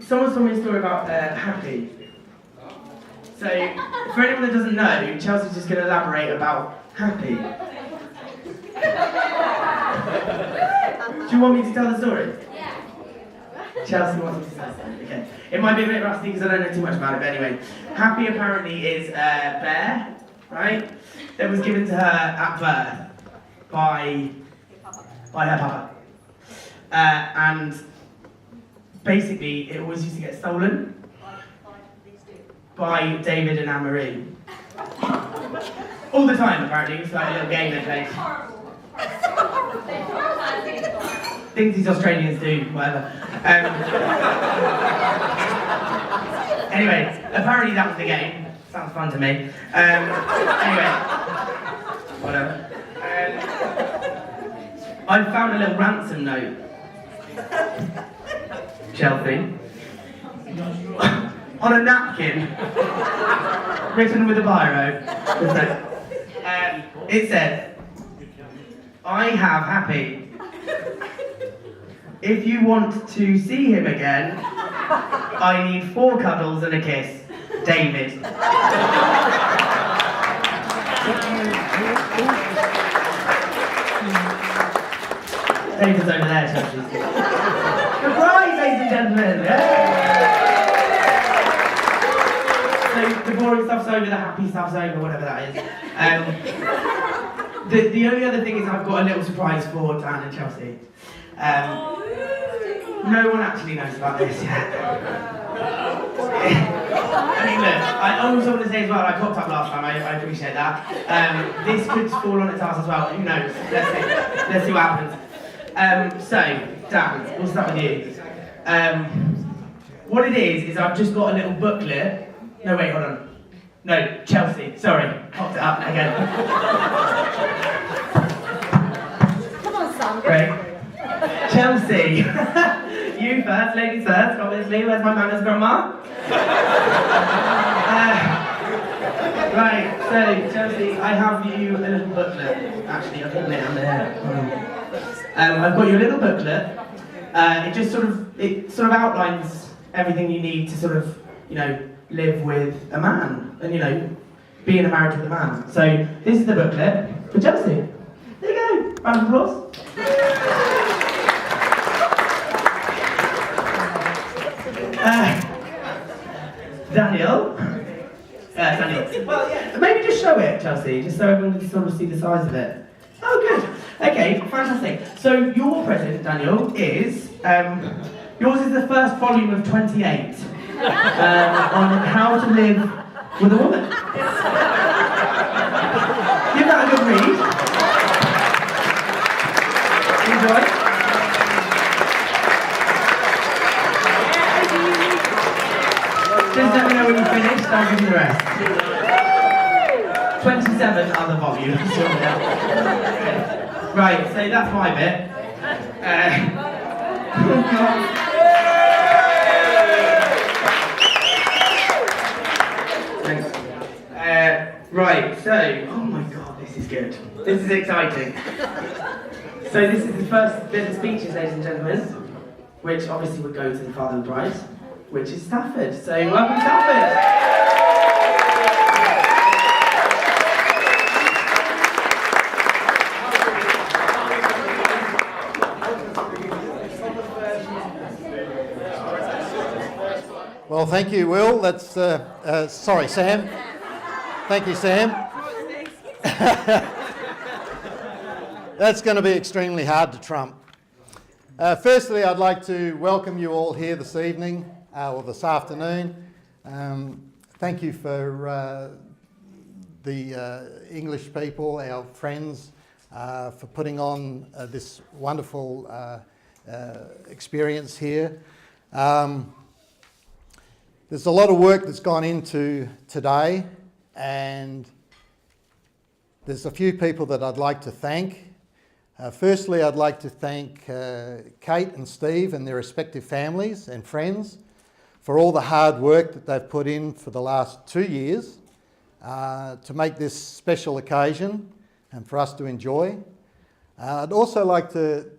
someone's told me a story about Happy. So, for anyone that doesn't know, Chelsea's just going to elaborate about Happy. Do you want me to tell the story? Yeah. Chelsea wants me to tell the story. Okay. It might be a bit rusty because I don't know too much about it, but anyway. Happy apparently is a bear, right? That was given to her at birth by her papa. And basically, it always used to get stolen by David and Anne-Marie. All the time, apparently. It's like a little game they play. Things these Australians do, whatever. Anyway, apparently that was the game. Sounds fun to me. Anyway, whatever. I found a little ransom note. Chelsea. On a napkin. Written with a biro. It said, I have Happy. If you want to see him again, I need 4 cuddles and a kiss. David. David's over there, Chelsea. Surprise, ladies and gentlemen! So the boring stuff's over, the happy stuff's over, whatever that is. The only other thing is I've got a little surprise for Dan and Chelsea. No one actually knows about this yet. I mean, look, I also want to say as well, I cocked up last time, I appreciate that. This could fall on its ass as well, who knows? Let's see what happens. So, Dan, we'll start with you. What it is I've just got a little booklet. No, wait, hold on. No, Chelsea, sorry, cocked it up again. Come on, Sam. Great. Chelsea, you first, ladies first, obviously. Where's my manners, Grandma? Right, so Chelsea, I have you a little booklet. Actually, I've got it under here. I've got you a little booklet. It just sort of outlines everything you need to sort of, live with a man and be in a marriage with a man. So this is the booklet for Chelsea. There you go. Round of applause. Daniel. Well, yeah. Maybe just show it, Chelsea, just so everyone can sort of see the size of it. Oh, good. Okay, fantastic. So your present, Daniel, is yours is the first volume of 28 on how to live with a woman. Give that a good read. Enjoy. Just let me know when you finish, I'll give you the rest. 27 other volumes. Right, so that's my bit. Thanks. Right, so, oh my god, this is good. This is exciting. So this is the first bit of speeches, ladies and gentlemen, which obviously would go to the father of the bride, which is Stafford. So welcome, Stafford. Well, thank you, Will. That's sorry, Sam. Thank you, Sam. That's going to be extremely hard to trump. Firstly, I'd like to welcome you all here this evening, or this afternoon. Thank you for the English people, our friends, for putting on this wonderful experience here. There's a lot of work that's gone into today, and there's a few people that I'd like to thank. Firstly, I'd like to thank Kate and Steve and their respective families and friends for all the hard work that they've put in for the last 2 years to make this special occasion and for us to enjoy. I'd also like to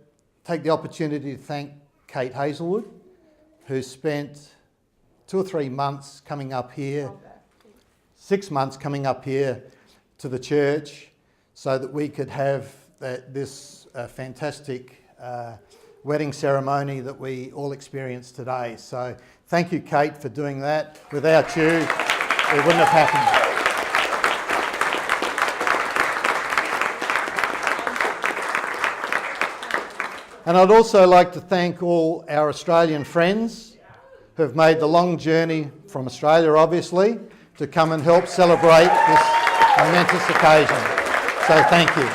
take the opportunity to thank Kate Hazelwood who spent 2 or 3 months coming up here, 6 months coming up here to the church so that we could have this fantastic wedding ceremony that we all experienced today. So thank you, Kate, for doing that. Without you, it wouldn't have happened. And I'd also like to thank all our Australian friends who have made the long journey from Australia, obviously, to come and help celebrate this momentous occasion. So thank you.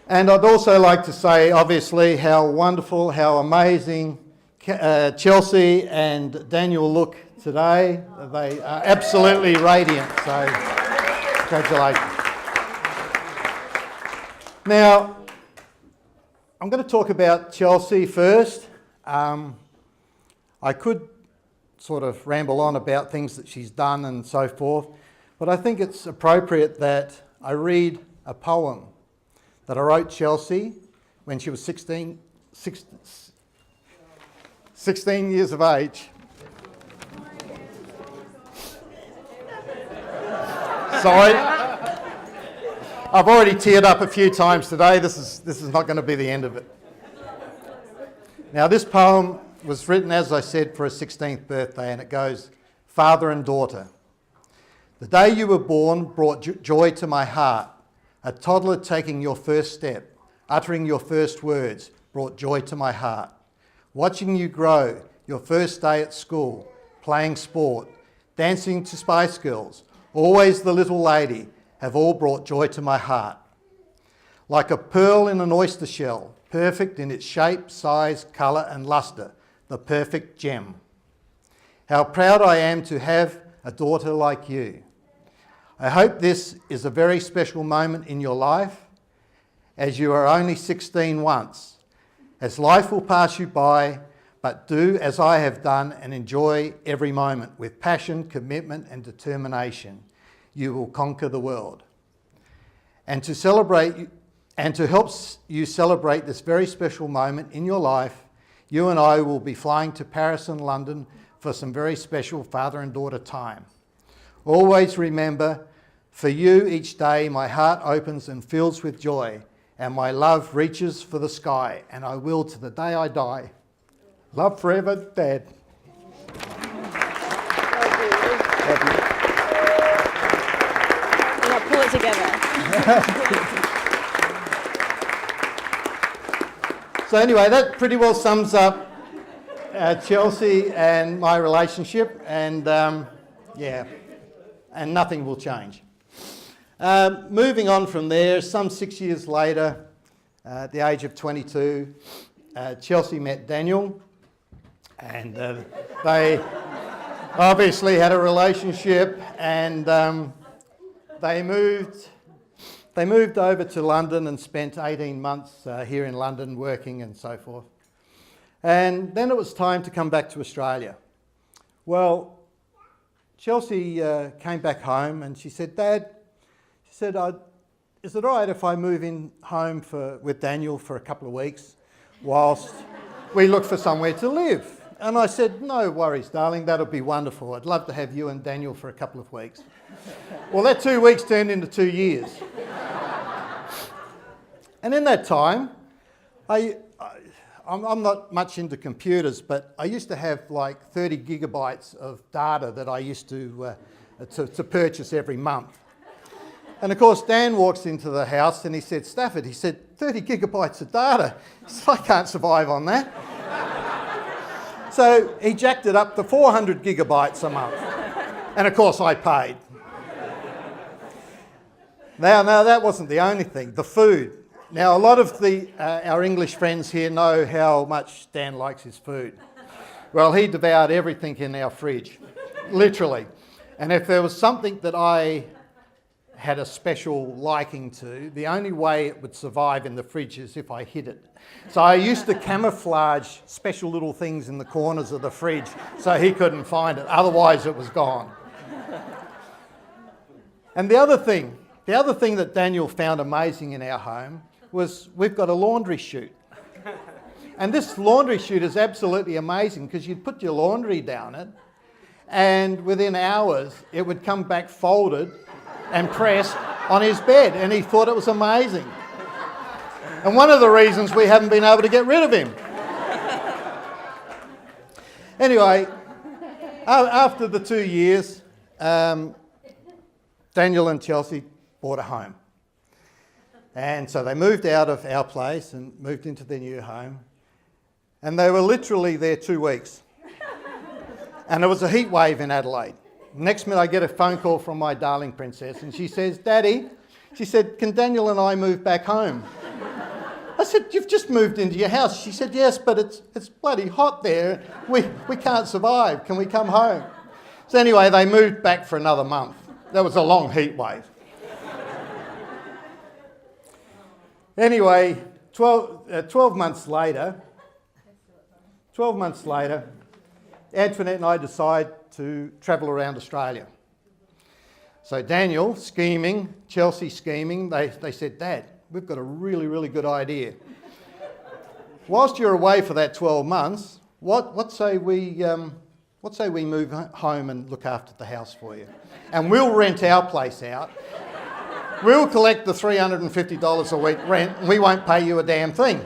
And I'd also like to say, obviously, how wonderful, how amazing Chelsea and Daniel look today. They are absolutely radiant, so congratulations. Now, I'm going to talk about Chelsea first. I could sort of ramble on about things that she's done and so forth, but I think it's appropriate that I read a poem that I wrote Chelsea when she was 16 years of age. Sorry. I've already teared up a few times today. This is not going to be the end of it. Now, this poem was written, as I said, for her 16th birthday, and it goes, Father and Daughter. The day you were born brought joy to my heart. A toddler taking your first step, uttering your first words, brought joy to my heart. Watching you grow, your first day at school, playing sport, dancing to Spice Girls, always the little lady, have all brought joy to my heart. Like a pearl in an oyster shell, perfect in its shape, size, colour and lustre, the perfect gem. How proud I am to have a daughter like you. I hope this is a very special moment in your life, as you are only 16 once. As life will pass you by, but do as I have done and enjoy every moment with passion, commitment and determination. You will conquer the world. And to celebrate and to help you celebrate this very special moment in your life, you and I will be flying to Paris and London for some very special father and daughter time. Always remember, for you each day my heart opens and fills with joy, and my love reaches for the sky, and I will to the day I die. Love forever, Dad. Pull it together. So anyway, that pretty well sums up Chelsea and my relationship, and yeah, and nothing will change. Moving on from there, some 6 years later, at the age of 22, Chelsea met Daniel, and they obviously had a relationship, and they moved over to London and spent 18 months here in London working and so forth. And then it was time to come back to Australia. Well, Chelsea came back home and she said, Dad, she said, is it all right if I move in home with Daniel for a couple of weeks whilst we look for somewhere to live? And I said, no worries, darling, that'll be wonderful. I'd love to have you and Daniel for a couple of weeks. Well, that 2 weeks turned into 2 years. And in that time, I'm not much into computers, but I used to have like 30 gigabytes of data that I used to purchase every month. And of course, Dan walks into the house and he said, Stafford, he said, 30 gigabytes of data. He said, I can't survive on that. So he jacked it up to 400 gigabytes a month. And of course, I paid. Now, that wasn't the only thing, the food. Now, a lot of our English friends here know how much Dan likes his food. Well, he devoured everything in our fridge, literally. And if there was something that I had a special liking to, the only way it would survive in the fridge is if I hid it. So I used to camouflage special little things in the corners of the fridge so he couldn't find it, otherwise it was gone. And the other thing that Daniel found amazing in our home was we've got a laundry chute. And this laundry chute is absolutely amazing because you'd put your laundry down it and within hours it would come back folded and pressed on his bed, and he thought it was amazing. And one of the reasons we haven't been able to get rid of him. Anyway, after the 2 years, Daniel and Chelsea bought a home. And so they moved out of our place and moved into their new home. And they were literally there 2 weeks. And there was a heat wave in Adelaide. Next minute I get a phone call from my darling princess and she says, Daddy, she said, can Daniel and I move back home? I said, you've just moved into your house. She said, yes, but it's bloody hot there. We can't survive. Can we come home? So anyway, they moved back for another month. That was a long heat wave. Anyway, 12 months later, Antoinette and I decide to travel around Australia. So Daniel scheming, Chelsea scheming, they said, Dad, we've got a really, really good idea. Whilst you're away for that 12 months, what say we move home and look after the house for you? And we'll rent our place out. We'll collect the $350 a week rent and we won't pay you a damn thing.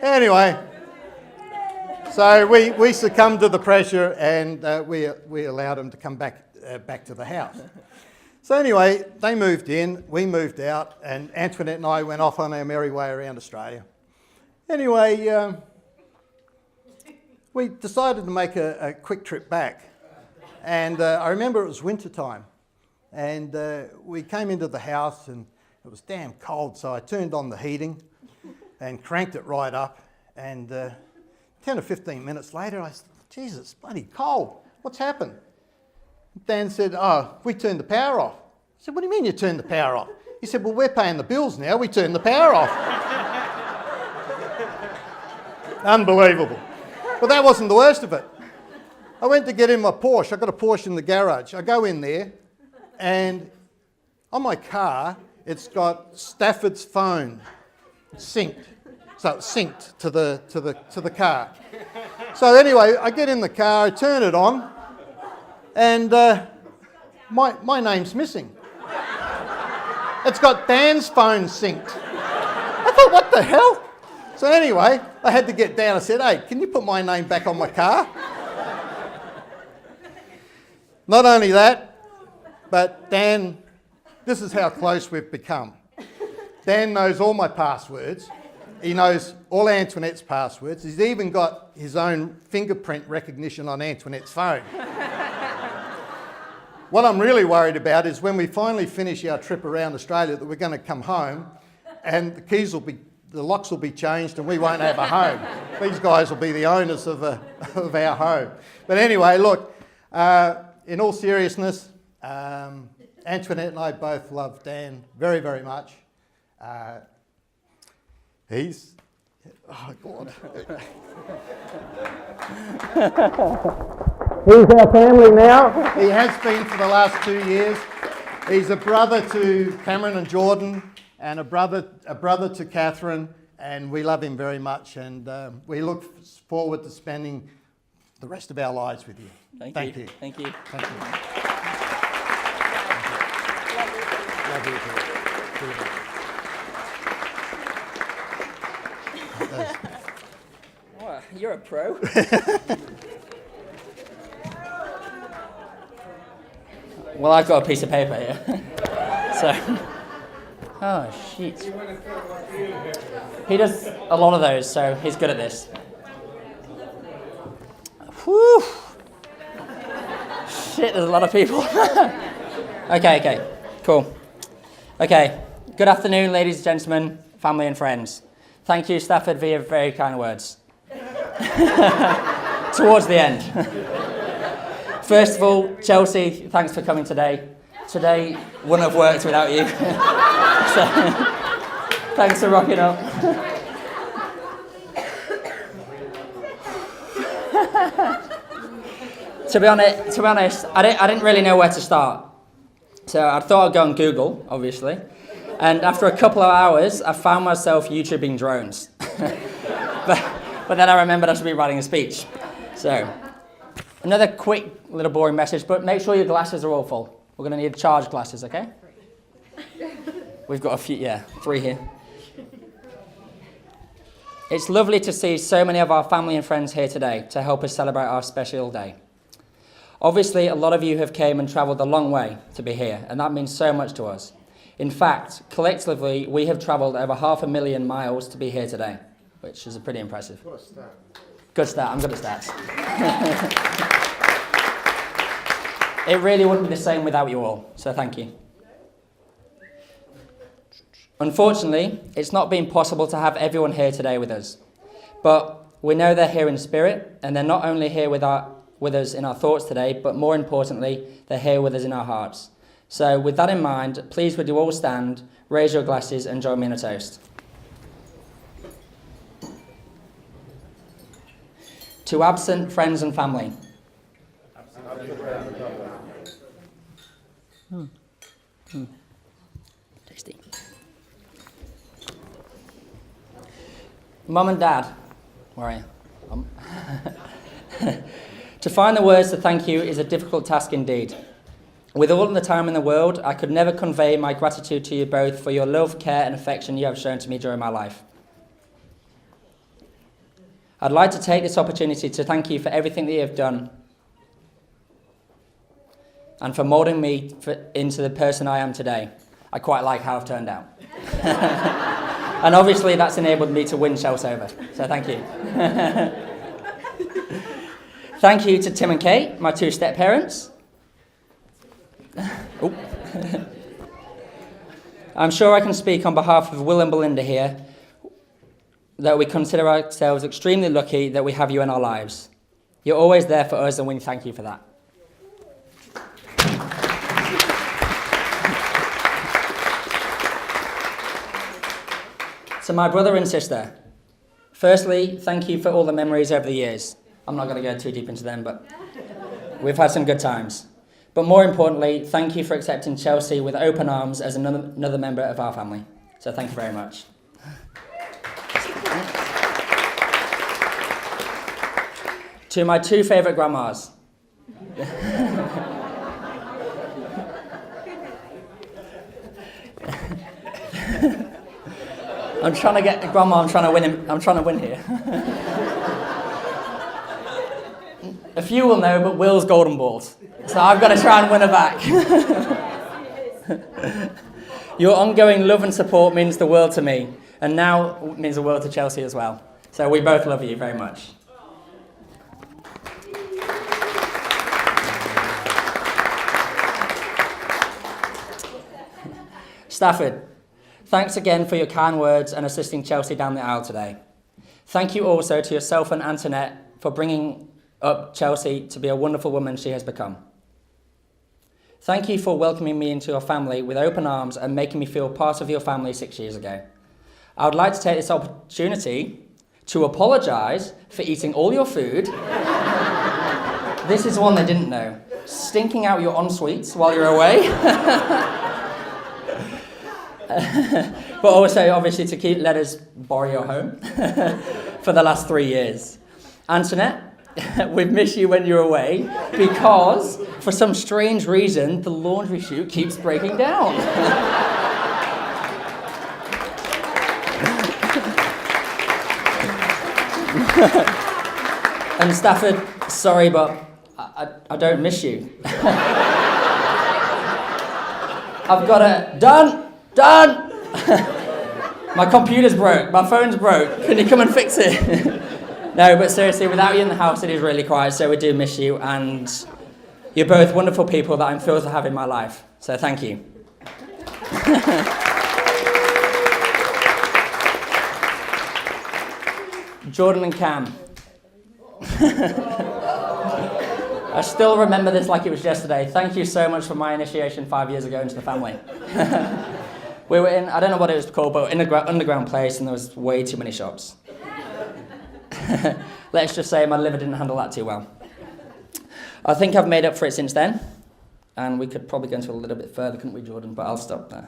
Anyway, so we succumbed to the pressure and we allowed them to come back to the house. So anyway, they moved in, we moved out, and Antoinette and I went off on our merry way around Australia. Anyway, we decided to make a quick trip back. And I remember it was winter time. And we came into the house and it was damn cold, so I turned on the heating and cranked it right up. And 10 or 15 minutes later, I said, Jesus, it's bloody cold. What's happened? Dan said, oh, we turned the power off. I said, what do you mean you turned the power off? He said, well, we're paying the bills now. We turned the power off. Unbelievable. But that wasn't the worst of it. I went to get in my Porsche. I got a Porsche in the garage. I go in there, and on my car, it's got Stafford's phone synced. So it's synced to the car. So anyway, I get in the car, I turn it on, and my name's missing. It's got Dan's phone synced. I thought, what the hell? So anyway, I had to get down. I said, hey, can you put my name back on my car? Not only that, but Dan, this is how close we've become. Dan knows all my passwords. He knows all Antoinette's passwords. He's even got his own fingerprint recognition on Antoinette's phone. What I'm really worried about is when we finally finish our trip around Australia that we're going to come home and the locks will be changed and we won't have a home. These guys will be the owners of our home. But anyway, look, in all seriousness, Antoinette and I both love Dan very, very much. He's, oh God. He's our family now. He has been for the last 2 years. He's a brother to Cameron and Jordan and a brother to Catherine, and we love him very much, and we look forward to spending the rest of our lives with you. Thank you. Thank you. Thank you. Oh, you're a pro. Well, I've got a piece of paper here. So, oh, shit. He does a lot of those, so he's good at this. Whew. Shit, there's a lot of people. Okay, cool. Okay, good afternoon, ladies and gentlemen, family and friends. Thank you, Stafford, for your very kind words. Towards the end. First of all, Chelsea, thanks for coming today. Today wouldn't have worked without you. So, thanks for rocking up. To be honest, I didn't really know where to start. So I thought I'd go on Google, obviously. And after a couple of hours, I found myself YouTubing drones. but then I remembered I should be writing a speech. So, another quick little boring message, but make sure your glasses are all full. We're going to need charged glasses, okay? We've got a few, 3 here. It's lovely to see so many of our family and friends here today to help us celebrate our special day. Obviously, a lot of you have came and travelled a long way to be here, and that means so much to us. In fact, collectively, we have travelled over 500,000 miles to be here today, which is pretty impressive. What a stat. Good stat. I'm good at stats. It really wouldn't be the same without you all, so thank you. Unfortunately, it's not been possible to have everyone here today with us, but we know they're here in spirit, and they're not only here with us in our thoughts today, but more importantly, they're here with us in our hearts. So with that in mind, please would you all stand, raise your glasses and join me in a toast. To absent friends and family. Tasty. Mum and Dad, where are you? To find the words to thank you is a difficult task indeed. With all the time in the world, I could never convey my gratitude to you both for your love, care and affection you have shown to me during my life. I'd like to take this opportunity to thank you for everything that you have done and for moulding me into the person I am today. I quite like how I've turned out. And obviously that's enabled me to win Chelsea over, so thank you. Thank you to Tim and Kate, my 2 step-parents. Oh. I'm sure I can speak on behalf of Will and Belinda here that we consider ourselves extremely lucky that we have you in our lives. You're always there for us and we thank you for that. To my brother and sister, firstly, thank you for all the memories over the years. I'm not going to go too deep into them, but we've had some good times. But more importantly, thank you for accepting Chelsea with open arms as another member of our family. So thank you very much. To my 2 favourite grandmas. I'm trying to get Grandma. I'm trying to win here. A few will know, but Will's golden balls, so I've got to try and win her back. Your ongoing love and support means the world to me, and now means the world to Chelsea as well. So we both love you very much. Stafford, thanks again for your kind words and assisting Chelsea down the aisle today. Thank you also to yourself and Antoinette for bringing up Chelsea to be a wonderful woman she has become. Thank you for welcoming me into your family with open arms and making me feel part of your family 6 years ago. I would like to take this opportunity to apologise for eating all your food. This is one they didn't know. Stinking out your en-suites while you're away. But also, obviously, to let us borrow your home for the last 3 years. Antoinette, we've missed you when you're away because, for some strange reason, the laundry chute keeps breaking down. And Stafford, sorry, but I don't miss you. I've got a... Done! My computer's broke, my phone's broke. Can you come and fix it? No, but seriously, without you in the house, it is really quiet, so we do miss you, and you're both wonderful people that I'm thrilled to have in my life. So thank you. Jordan and Cam. I still remember this like it was yesterday. Thank you so much for my initiation 5 years ago into the family. We were in, I don't know what it was called, but in an underground place, and there was way too many shops. Let's just say my liver didn't handle that too well. I think I've made up for it since then, and we could probably go into a little bit further, couldn't we, Jordan? But I'll stop there.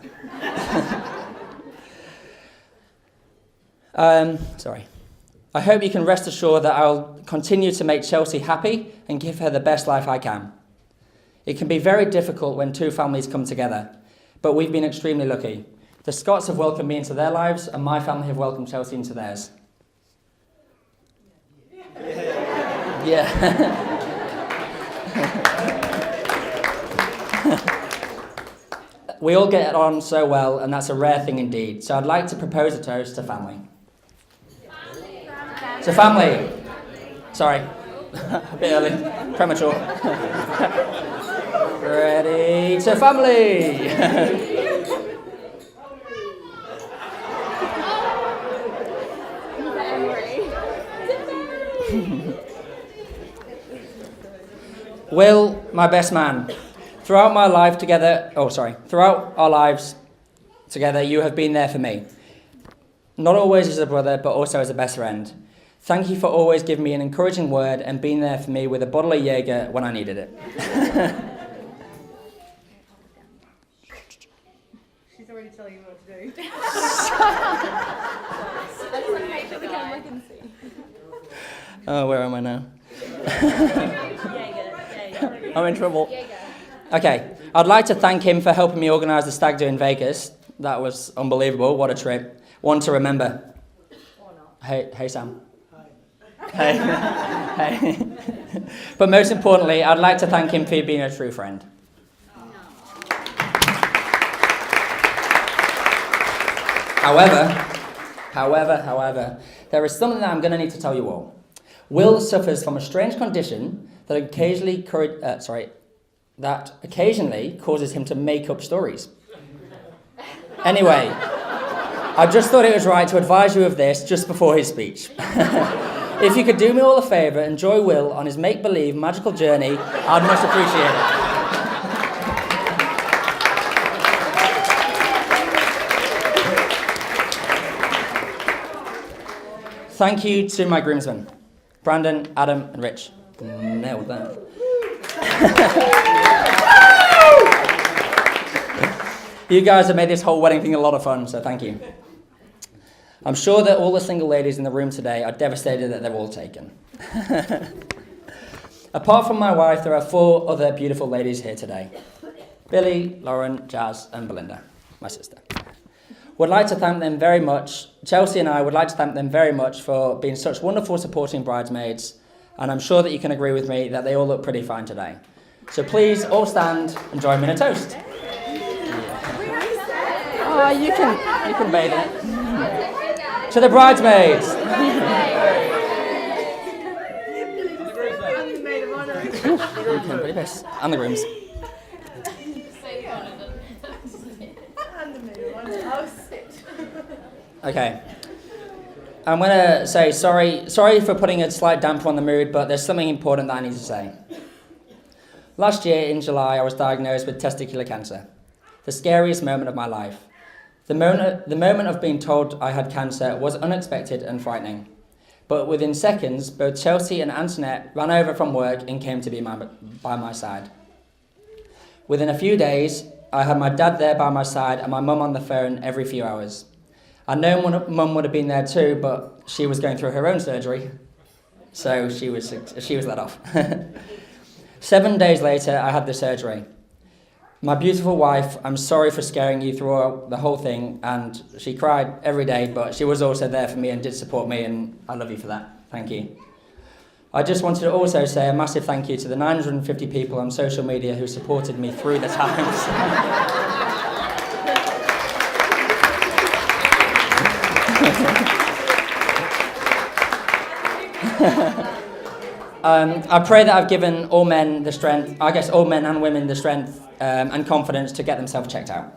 Sorry. I hope you can rest assured that I'll continue to make Chelsea happy and give her the best life I can. It can be very difficult when two families come together, but we've been extremely lucky. The Scots have welcomed me into their lives, and my family have welcomed Chelsea into theirs. Yeah. We all get on so well, and that's a rare thing indeed. So I'd like to propose a toast to family. To family. Sorry. A bit early. Premature. Ready to family. Will, my best man, throughout our lives together, you have been there for me. Not always as a brother, but also as a best friend. Thank you for always giving me an encouraging word and being there for me with a bottle of Jaeger when I needed it. She's already telling you what to do. Oh, where am I now? I'm in trouble. Okay, I'd like to thank him for helping me organise the stag do in Vegas. That was unbelievable. What a trip. One to remember. Hey, Sam. Hey. Hey. But most importantly, I'd like to thank him for being a true friend. However, there is something that I'm going to need to tell you all. Will suffers from a strange condition that occasionally causes him to make up stories. Anyway, I just thought it was right to advise you of this just before his speech. If you could do me all a favour and join Will on his make-believe magical journey, I'd much appreciate it. Thank you to my groomsmen, Brandon, Adam and Rich. Nailed that. You guys have made this whole wedding thing a lot of fun, so thank you. I'm sure that all the single ladies in the room today are devastated that they're all taken. Apart from my wife, there are 4 other beautiful ladies here today. Billy, Lauren, Jazz and Belinda, my sister. Would like to thank them very much. Chelsea and I would like to thank them very much for being such wonderful supporting bridesmaids, and I'm sure that you can agree with me that they all look pretty fine today. So please all stand and join me in a toast. Oh, you can bathe it. To the bridesmaids. And the grooms. Okay. I'm going to say sorry for putting a slight damper on the mood, but there's something important that I need to say. Last year in July, I was diagnosed with testicular cancer. The scariest moment of my life. The moment of being told I had cancer was unexpected and frightening. But within seconds, both Chelsea and Antoinette ran over from work and came to be by my side. Within a few days, I had my dad there by my side and my mum on the phone every few hours. I know Mum would have been there too, but she was going through her own surgery, so she was let off. 7 days later, I had the surgery. My beautiful wife, I'm sorry for scaring you through the whole thing, and she cried every day, but she was also there for me and did support me, and I love you for that. Thank you. I just wanted to also say a massive thank you to the 950 people on social media who supported me through the times. I pray that I've given all men the strength, all men and women the strength and confidence to get themselves checked out.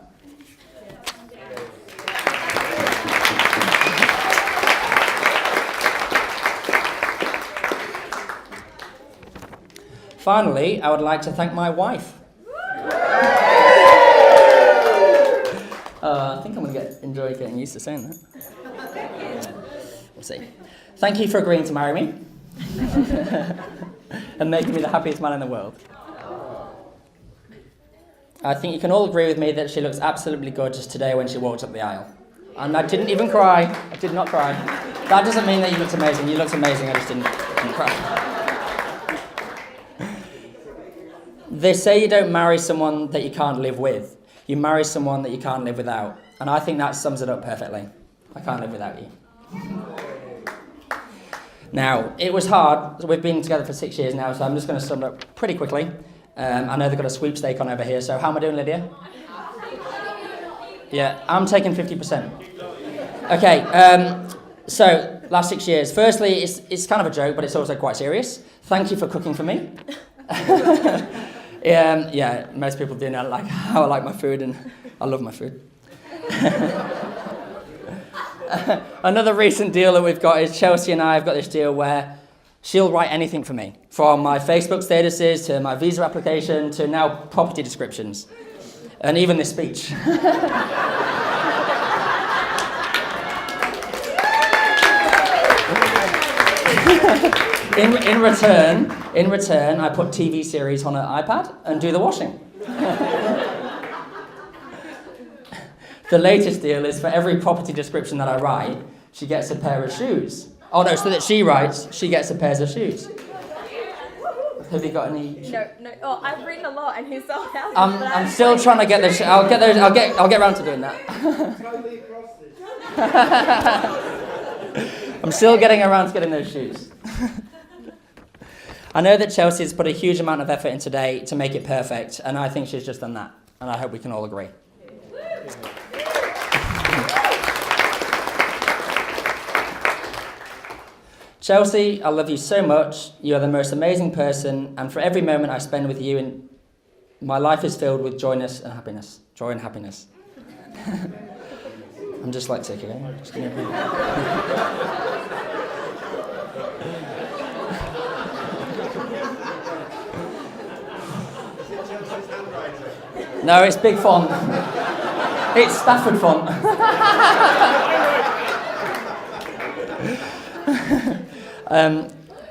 Finally, I would like to thank my wife. I think I'm going to enjoy getting used to saying that. We'll see. Thank you for agreeing to marry me and making me the happiest man in the world. I think you can all agree with me that she looks absolutely gorgeous today when she walks up the aisle. And I didn't even cry. I did not cry. That doesn't mean that you looked amazing. You looked amazing, I just didn't cry. They say you don't marry someone that you can't live with. You marry someone that you can't live without. And I think that sums it up perfectly. I can't live without you. Now, it was hard. We've been together for 6 years now, so I'm just going to sum it up pretty quickly. I know they've got a sweepstake on over here, so how am I doing, Lydia? Yeah, I'm taking 50%. Okay, so last 6 years. Firstly, it's kind of a joke, but it's also quite serious. Thank you for cooking for me. Yeah, most people do know like how I like my food, and I love my food. Another recent deal that we've got is Chelsea and I have got this deal where she'll write anything for me, from my Facebook statuses to my visa application to now property descriptions, and even this speech. In return, I put TV series on her iPad and do the washing. The latest deal is for every property description that I write, she gets a pair of shoes. Oh no, so that she writes, she gets a pair of shoes. Have you got any? No. Oh, I've written a lot, and he's sold out. I'm still trying to get those. I'll get those. I'll get around to doing that. I'm still getting around to getting those shoes. I know that Chelsea's put a huge amount of effort in today to make it perfect, and I think she's just done that. And I hope we can all agree. Chelsea, I love you so much. You are the most amazing person, and for every moment I spend with you, my life is filled with joy and happiness. Joy and happiness. I'm dyslexic, okay? Just give me a break. No, it's big font. It's Stafford font.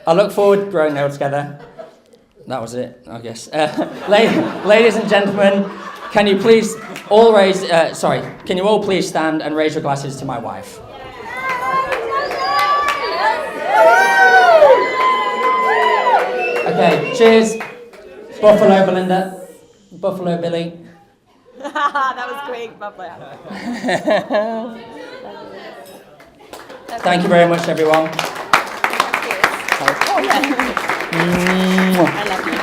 I look forward to growing old together. That was it, I guess. Ladies and gentlemen, can you please all can you all please stand and raise your glasses to my wife? Okay, cheers. Buffalo Belinda. Buffalo Billy. That was quick, Buffalo. Thank you very much, everyone. I love you.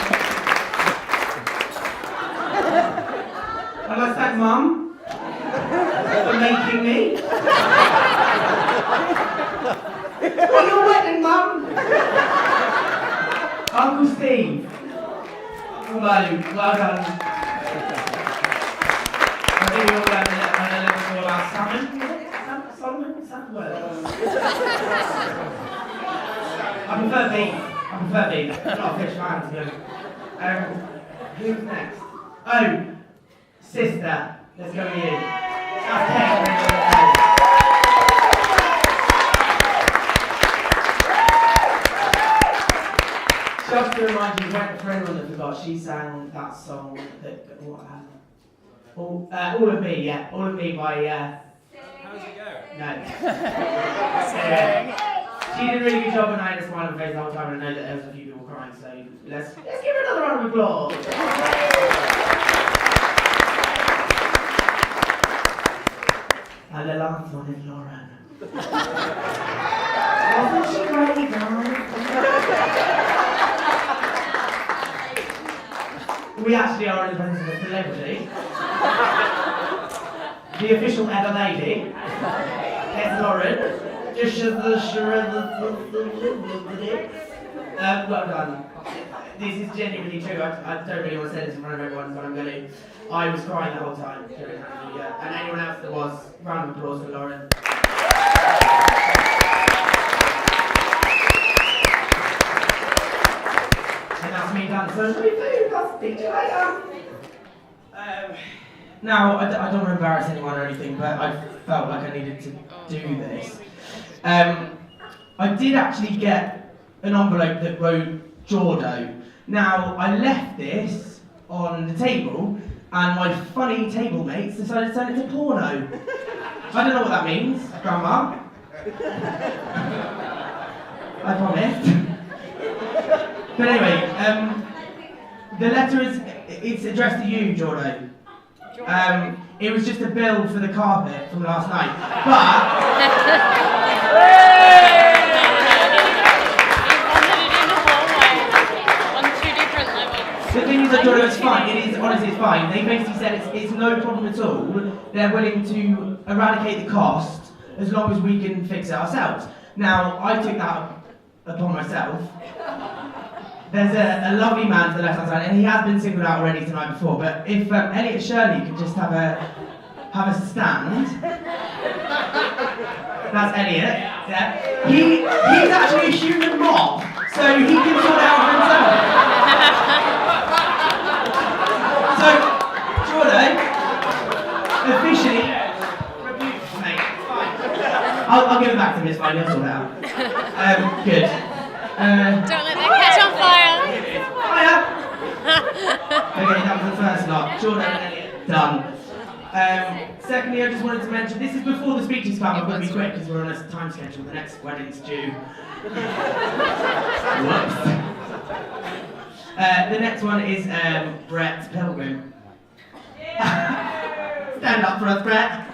And I thank Mum for making me. For your wedding, Mum. Uncle Steve. Well done. I think we all learned a little about salmon. Solomon? Is that the word? I prefer beef. I'm not a fish fan, to be honest. Who's next? Oh, sister. Let's go with you. Just to remind you, for anyone that forgot, she sang that song that all of me, yeah, all of me by. How's it go? No. She did a really good job, and I had a smile on her face the whole time, and I know that there was a few people crying, so let's give her another round of applause. And the last one is Lauren. Wasn't she great, guys? We actually are in the presence of a celebrity. The official Ever Lady. It's Lauren. Well done. This is genuinely true. I don't really want to say this in front of everyone, but I'm going to. I was crying the whole time during Hallelujah. And anyone else that was, round of applause for Lauren. And that's me done. So, I'll speak to you later. Now, I don't want to embarrass anyone or anything, but I felt like I needed to do this. I did actually get an envelope that wrote Jordo. Now, I left this on the table, and my funny table mates decided to turn it to porno. I don't know what that means, Grandma. I promise. But anyway, the letter it's addressed to you, Jordo. It was just a bill for the carpet from last night. The thing is that Jordo, it's fine. It is, honestly, it's fine. They basically said it's no problem at all. They're willing to eradicate the cost as long as we can fix it ourselves. Now, I took that upon myself. There's a lovely man to the left-hand side, and he has been singled out already tonight before, but if Elliot Shirley could just have a stand. That's Elliot, yeah. He's actually a human mob, so he can sort it out for himself. So, Jordan, officially, rebuked, mate. I'll give it back to him, it's fine, he'll sort it out. Good. Don't let that catch on fire. Okay, that was the first lot. Jordan and Elliot, done. Secondly, I just wanted to mention, this is before the speeches come, I've got to be quick because we're on a time schedule, the next wedding's due. Whoops. The next one is Brett Pilgrim. Stand up for us, Brett.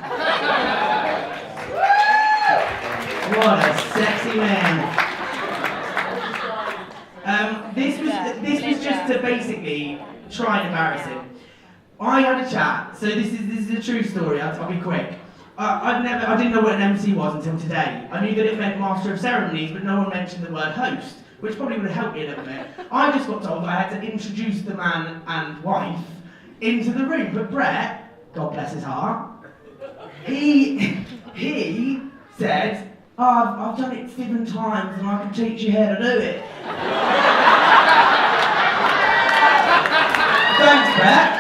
What a sexy man. This was just to basically try and embarrass him. I had a chat, so this is a true story, I'll be quick. I didn't know what an MC was until today. I knew that it meant Master of Ceremonies, but no one mentioned the word host, which probably would have helped me a little bit. I just got told that I had to introduce the man and wife into the room, but Brett, God bless his heart, he said, I've done it 7 times and I can teach you how to do it. Thanks, Brett.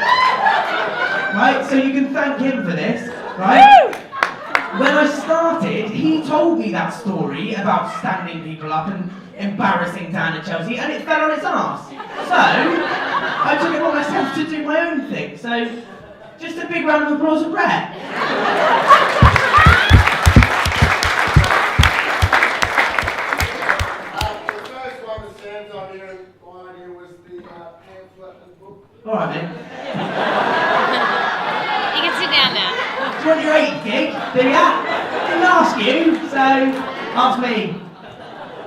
Right, so you can thank him for this, right? When I started, he told me that story about standing people up and embarrassing Dan and Chelsea, and it fell on its arse. So, I took it on myself to do my own thing. So, just a big round of applause for Brett. The first one that stands on here, my idea was the pamphlet and book. All right, then. You can sit down now. Do you want your 8th gig? Do ya? Didn't ask you, so ask me.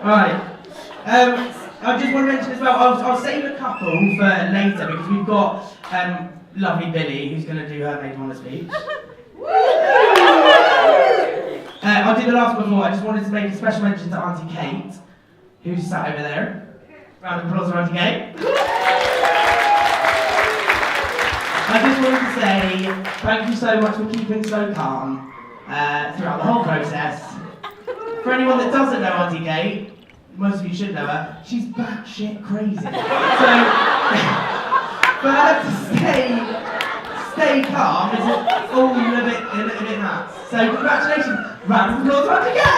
Right. I just want to mention as well, I'll save a couple for later because we've got lovely Billy who's going to do her maid of honour speech. I did the last one before, I just wanted to make a special mention to Auntie Kate, who's sat over there. Round of applause for Auntie Kate. I just wanted to say thank you so much for keeping so calm throughout the whole process. For anyone that doesn't know Auntie Kate, most of you should know her, she's batshit crazy. So, for her to stay calm is all a little bit nuts. So congratulations, round of applause for Auntie Kate!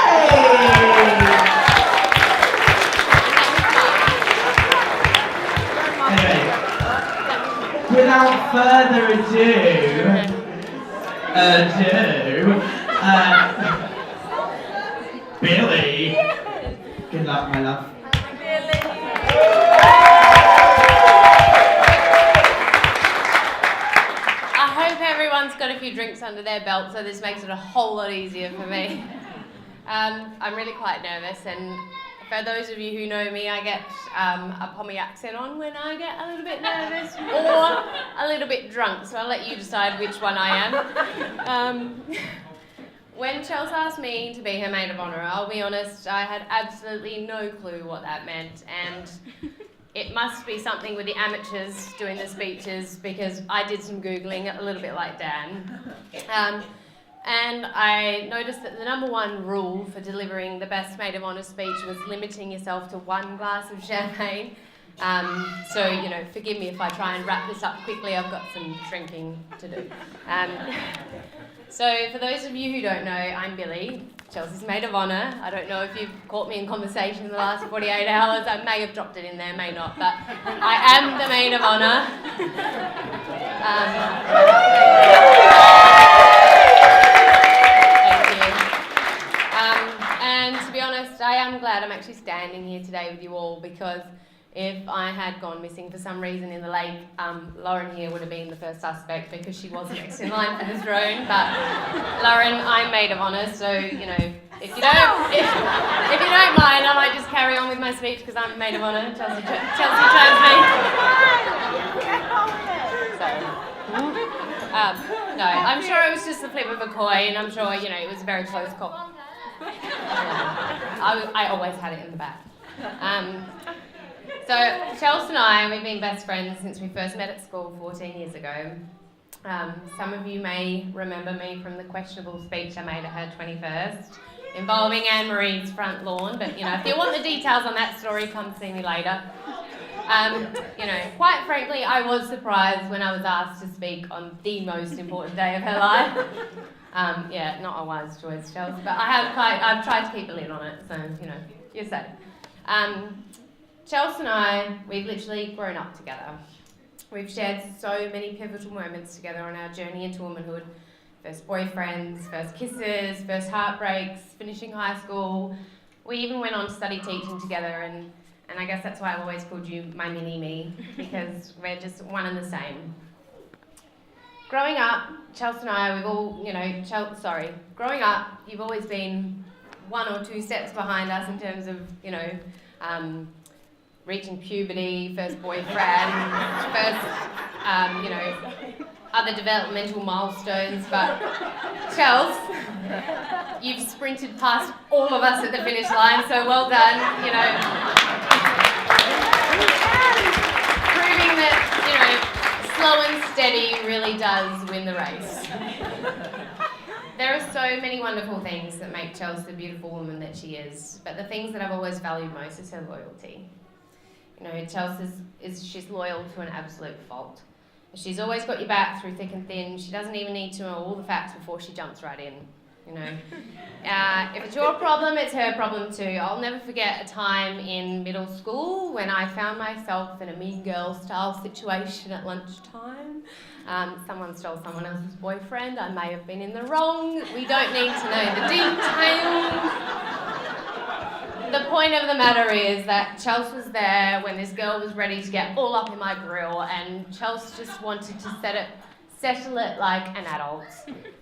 Anyway, without further ado, Billy. Good luck, my love. I hope everyone's got a few drinks under their belt, so this makes it a whole lot easier for me. I'm really quite nervous, and for those of you who know me, I get a Pommy accent on when I get a little bit nervous or a little bit drunk, so I'll let you decide which one I am. When Chelsea asked me to be her maid of honour, I'll be honest, I had absolutely no clue what that meant, and it must be something with the amateurs doing the speeches because I did some Googling, a little bit like Dan. And I noticed that the #1 rule for delivering the best maid of honour speech was limiting yourself to 1 glass of champagne. So, you know, forgive me if I try and wrap this up quickly, I've got some drinking to do. So, for those of you who don't know, I'm Billy, Chelsea's maid of honour. I don't know if you've caught me in conversation in the last 48 hours. I may have dropped it in there, may not, but I am the maid of honour. I'm glad I'm actually standing here today with you all, because if I had gone missing for some reason in the lake, Lauren here would have been the first suspect, because she was next in line for this drone. But Lauren, I'm maid of honour, so you know, if you don't mind, I might just carry on with my speech because I'm maid of honour. Chelsea chose me. No, I'm sure it was just the flip of a coin. I'm sure, you know, it was a very close call. I always had it in the back. So Chelsea and I, we've been best friends since we first met at school 14 years ago. Some of you may remember me from the questionable speech I made at her 21st, involving Anne-Marie's front lawn, but you know, if you want the details on that story, come see me later. You know, quite frankly, I was surprised when I was asked to speak on the most important day of her life. Yeah, not a wise choice, Chelsea, but I've tried to keep a lid on it, so, you know, you're safe. Chelsea and I, we've literally grown up together. We've shared so many pivotal moments together on our journey into womanhood. First boyfriends, first kisses, first heartbreaks, finishing high school. We even went on to study teaching together, and I guess that's why I've always called you my mini-me, because we're just one and the same. Growing up, Chelsea and I, we've all, you know, growing up, you've always been 1 or 2 steps behind us in terms of, you know, reaching puberty, first boyfriend, first, you know, other developmental milestones, but Chelsea, you've sprinted past all of us at the finish line, so well done, you know. Proving that, you know, slow and steady really does win the race. There are so many wonderful things that make Chelsea the beautiful woman that she is, but the things that I've always valued most is her loyalty. You know, Chelsea she's loyal to an absolute fault. She's always got your back through thick and thin. She doesn't even need to know all the facts before she jumps right in, you know. If it's your problem, it's her problem too. I'll never forget a time in middle school when I found myself in a Mean Girl style situation at lunchtime. Someone stole someone else's boyfriend. I may have been in the wrong. We don't need to know the details. The point of the matter is that Chelsea was there when this girl was ready to get all up in my grill, and Chelsea just wanted to settle it like an adult.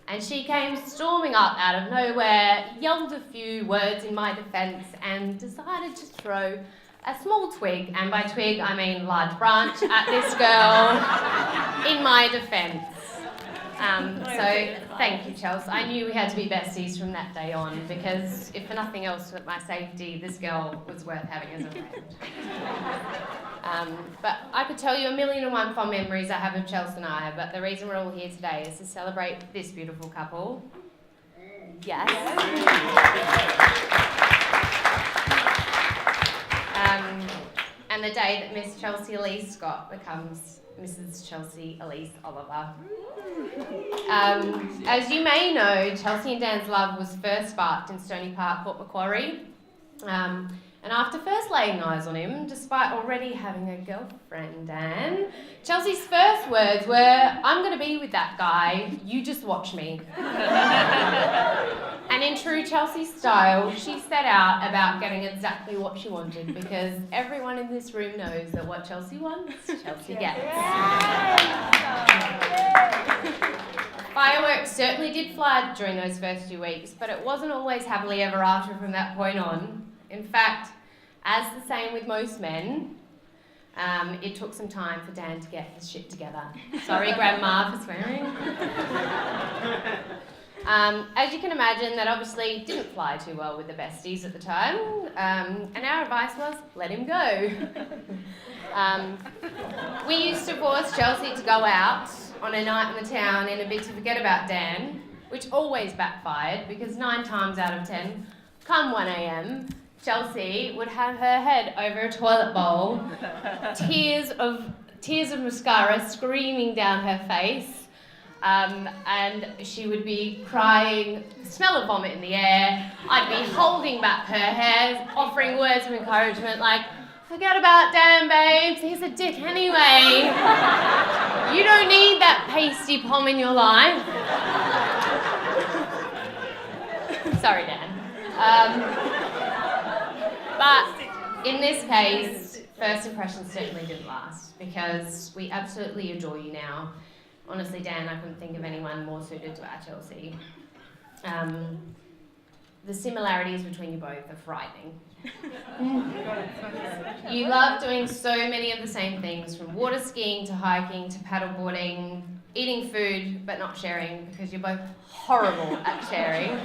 And she came storming up out of nowhere, yelled a few words in my defence, and decided to throw a small twig, and by twig I mean large branch, at this girl in my defence. So thank you, Chelsea. I knew we had to be besties from that day on, because if for nothing else with my safety, this girl was worth having as a friend. But I could tell you 1,000,001 fond memories I have of Chelsea and I, but the reason we're all here today is to celebrate this beautiful couple. Yes. And the day that Miss Chelsea Elise Scott becomes Mrs. Chelsea Elise Oliver. As you may know, Chelsea and Dan's love was first sparked in Stony Park, Port Macquarie. And after first laying eyes on him, despite already having a girlfriend, Dan, Chelsea's first words were, "I'm going to be with that guy, you just watch me." And in true Chelsea style, she set out about getting exactly what she wanted, because everyone in this room knows that what Chelsea wants, Chelsea gets. Fireworks certainly did fly during those first few weeks, but it wasn't always happily ever after from that point on. In fact, as the same with most men, it took some time for Dan to get his shit together. Sorry, Grandma, for swearing. As you can imagine, that obviously didn't fly too well with the besties at the time, and our advice was, let him go. We used to force Chelsea to go out on a night in the town in a bid to forget about Dan, which always backfired, because 9 times out of 10, come 1 a.m, Chelsea would have her head over a toilet bowl, tears of mascara screaming down her face, and she would be crying, smell of vomit in the air. I'd be holding back her hair, offering words of encouragement like, "Forget about Dan, babes, he's a dick anyway. You don't need that pasty pom in your life." Sorry, Dan. But in this case, first impressions certainly didn't last because we absolutely adore you now. Honestly, Dan, I couldn't think of anyone more suited to our Chelsea. The similarities between you both are frightening. You love doing so many of the same things, from water skiing to hiking to paddleboarding, eating food but not sharing because you're both horrible at sharing.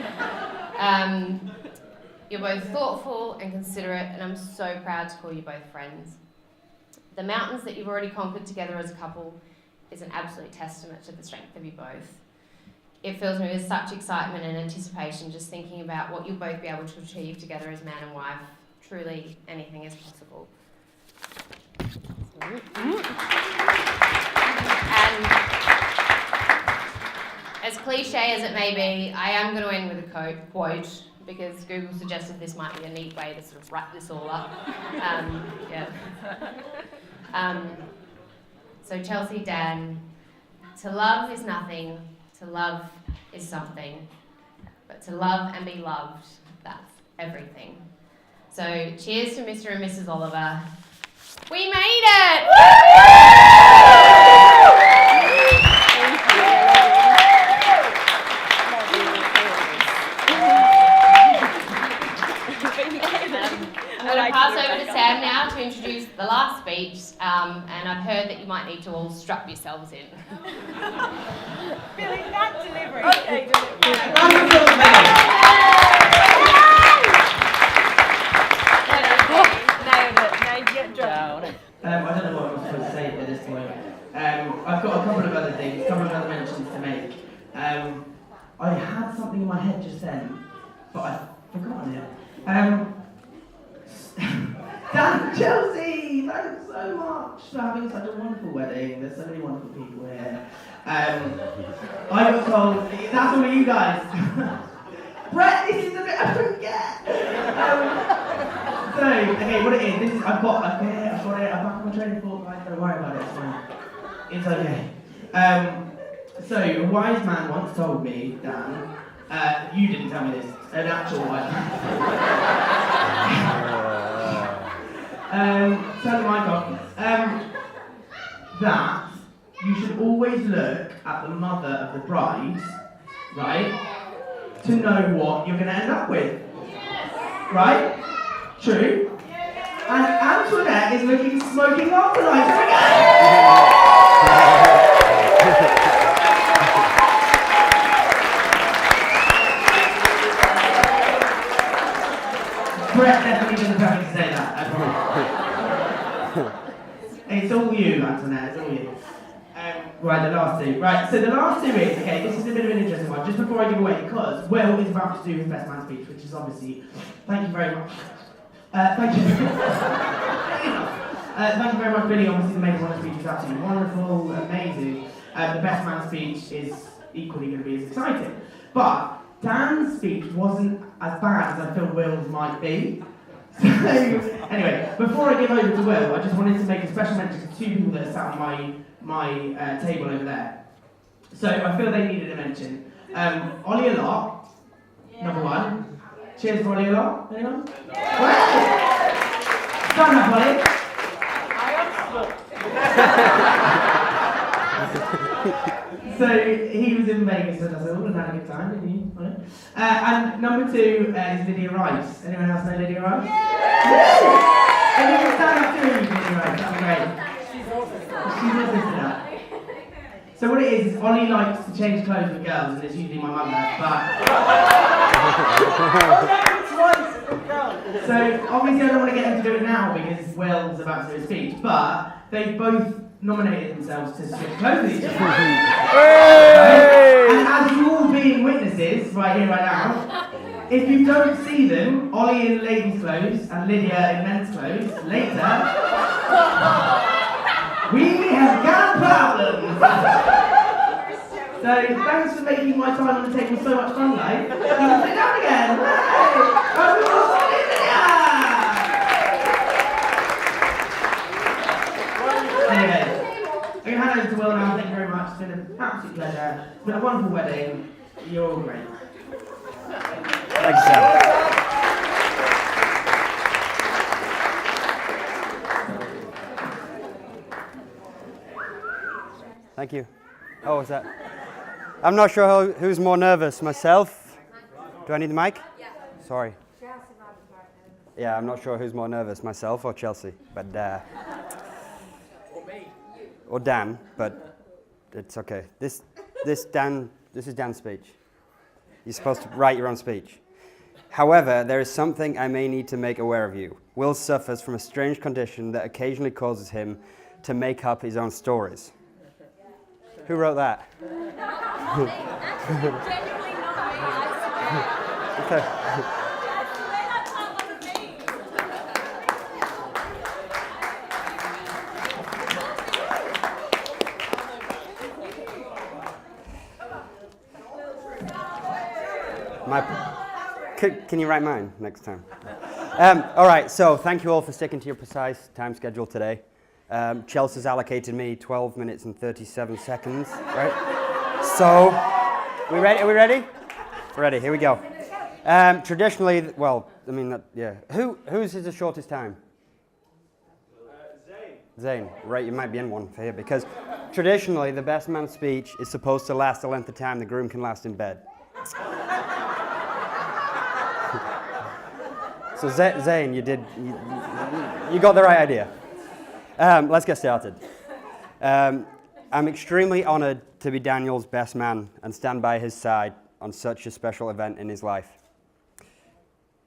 You're both thoughtful and considerate, and I'm so proud to call you both friends. The mountains that you've already conquered together as a couple is an absolute testament to the strength of you both. It fills me with such excitement and anticipation just thinking about what you'll both be able to achieve together as man and wife. Truly, anything is possible. And as cliche as it may be, I am going to end with a quote because Google suggested this might be a neat way to sort of wrap this all up. So Chelsea, Dan, to love is nothing, to love is something, but to love and be loved, that's everything. So cheers to Mr. and Mrs. Oliver. We made it! I'm going to pass over to Sam now to introduce the last speech, and I've heard that you might need to all strap yourselves in. Feeling that delivery. Okay, I don't know what I'm supposed to say at this point. I've got a couple of other things, a couple of other mentions to make. I had something in my head just then, but I've forgotten it. Dan, Chelsea, thanks so much for having such a wonderful wedding. There's so many wonderful people here. I got told, that's all of you guys. Brett, this is the bit I forget. So, okay, what it is, this is, I've got it, I'm back on my training fortnight, don't worry about it, it's fine. It's okay. So, a wise man once told me, Dan, you didn't tell me this, an actual wise man. Turn the mic off. That you should always look at the mother of the bride, right, to know what you're going to end up with. Right? True? And Antoinette is looking smoking hot tonight. Here we go! Brett definitely doesn't have me to say that, I promise. It's all you, Antoinette, it's all you. Right, the last two. Right, so the last two is, okay, this is a bit of an interesting one, just before I give away, because Will is about to do his best man speech, which is obviously, thank you very much. Thank you. Thank you very much, Billy. Obviously, the main one speech is absolutely wonderful, amazing. The best man speech is equally going to be as exciting. But Dan's speech wasn't as bad as I feel Will's might be. So, anyway, before I give over to Will, I just wanted to make a special mention to two people that are sat on my table over there. So I feel they needed a mention. Ollie a lot, number one. Cheers for Ollie a lot. Anyone? Stand up, Ollie. So he was in Vegas with us all and had a good time, didn't you? Ollie? And number two is Lydia Rice. Anyone else know Lydia Rice? Yeah! Anyone stand up to Lydia Rice? That'd be great. She's also stood up. So what it is Ollie likes to change clothes with girls, and it's usually my mum there, So obviously I don't want to get them to do it now because Will's about to do a speech, but they both nominated themselves to switch clothes with each other. Right? And as you all being witnesses, right here, right now, if you don't see them, Ollie in ladies' clothes and Lydia in men's clothes, later, we have got problems! So thanks for making my time on the table so much fun, guys. You can sit down again. Anyway, I'm going to hand over to Will now. Thank you very much. It's been an absolute pleasure. It's been a wonderful wedding. You're all great. Thanks, Sam. Thank you. Oh, is that? I'm not sure who's more nervous, myself. Do I need the mic? Yeah. Sorry. Yeah, I'm not sure who's more nervous, myself or Chelsea, but or Dan, but it's okay. This is Dan's speech. You're supposed to write your own speech. However, there is something I may need to make aware of you. Will suffers from a strange condition that occasionally causes him to make up his own stories. Who wrote that? Genuinely not me, I swear. Okay. I swear that part wasn't me. Can you write mine next time? All right, so thank you all for sticking to your precise time schedule today. Chelsea's allocated me 12 minutes and 37 seconds, right? So, are we ready? We're ready, here we go. Traditionally, well, I mean, yeah. Whose is the shortest time? Zane, right, you might be in one for here, because traditionally the best man's speech is supposed to last the length of time the groom can last in bed. So Zane, you got the right idea. Let's get started. I'm extremely honored to be Daniel's best man and stand by his side on such a special event in his life.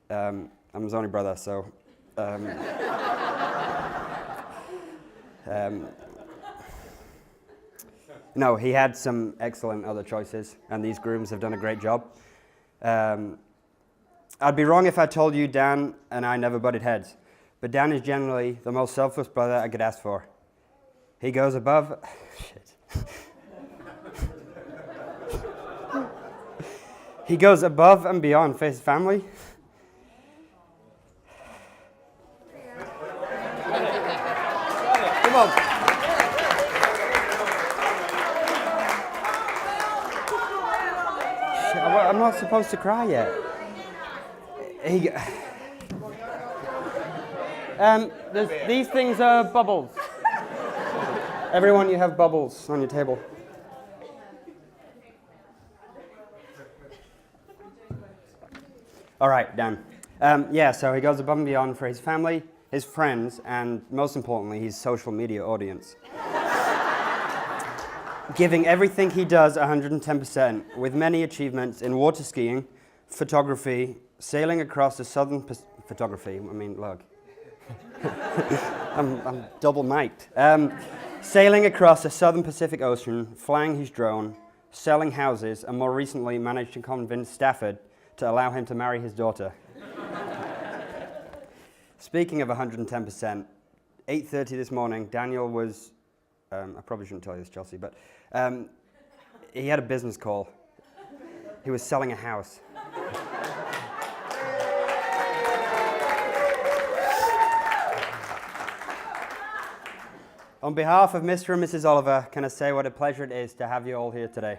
I'm his only brother, so... no, he had some excellent other choices, and these grooms have done a great job. I'd be wrong if I told you Dan and I never butted heads, but Dan is generally the most selfless brother I could ask for. He goes above... Shit. He goes above and beyond for his family. Come on. Shit, I'm not supposed to cry yet. These things are bubbles. Everyone, you have bubbles on your table. All right, Dan. Yeah, so he goes above and beyond for his family, his friends, and most importantly, his social media audience. Giving everything he does 110%, with many achievements in water skiing, photography, sailing across the southern photography. I mean, look, I'm double mic'd. Sailing across the southern Pacific Ocean, flying his drone, selling houses, and more recently managed to convince Stafford to allow him to marry his daughter. Speaking of 110%, 8:30 this morning, Daniel was, I probably shouldn't tell you this, Chelsea, but he had a business call. He was selling a house. On behalf of Mr. and Mrs. Oliver, can I say what a pleasure it is to have you all here today.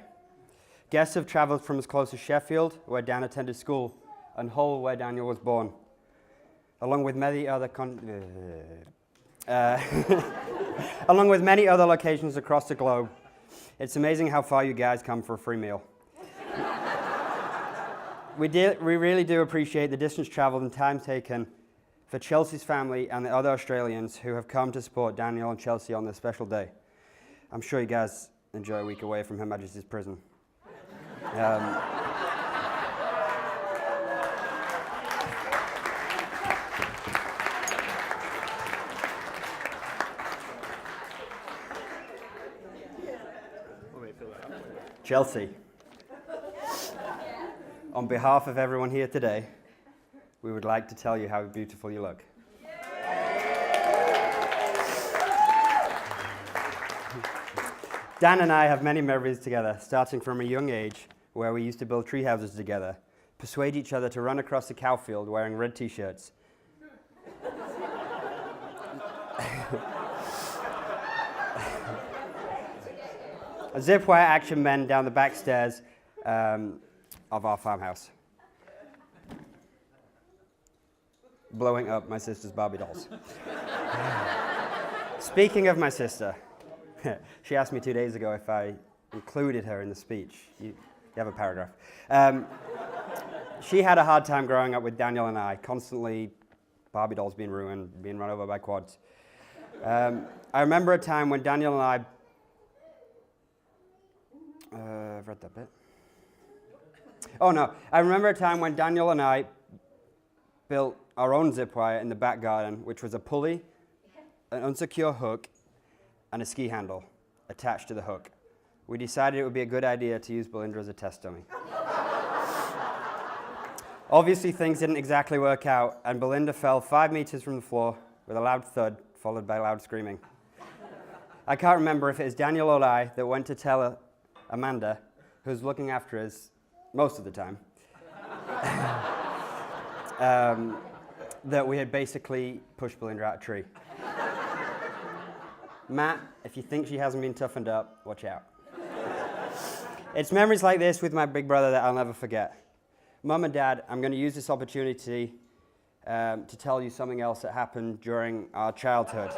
Guests have travelled from as close as Sheffield, where Dan attended school, and Hull, where Daniel was born, along with many other along with many other locations across the globe. It's amazing how far you guys come for a free meal. We really do appreciate the distance travelled and time taken for Chelsea's family and the other Australians who have come to support Daniel and Chelsea on this special day. I'm sure you guys enjoy a week away from Her Majesty's prison. Chelsea, on behalf of everyone here today, we would like to tell you how beautiful you look. Dan and I have many memories together, starting from a young age, where we used to build tree houses together, persuade each other to run across the cow field wearing red t-shirts. Zip wire action men down the back stairs of our farmhouse, blowing up my sister's Barbie dolls. Speaking of my sister, She asked me 2 days ago if I included her in the speech. You have a paragraph. She had a hard time growing up with Daniel and I, constantly Barbie dolls being ruined, being run over by quads. I remember a time when Daniel and I... I've read that bit. Oh no, I remember a time when Daniel and I built our own zip wire in the back garden, which was a pulley, an unsecure hook, and a ski handle attached to the hook. We decided it would be a good idea to use Belinda as a test dummy. Obviously, things didn't exactly work out, and Belinda fell 5 meters from the floor with a loud thud, followed by loud screaming. I can't remember if it was Daniel or I that went to tell Amanda, who's looking after us most of the time, that we had basically pushed Belinda out a tree. Matt, if you think she hasn't been toughened up, watch out. It's memories like this with my big brother that I'll never forget. Mum and Dad, I'm going to use this opportunity to tell you something else that happened during our childhood.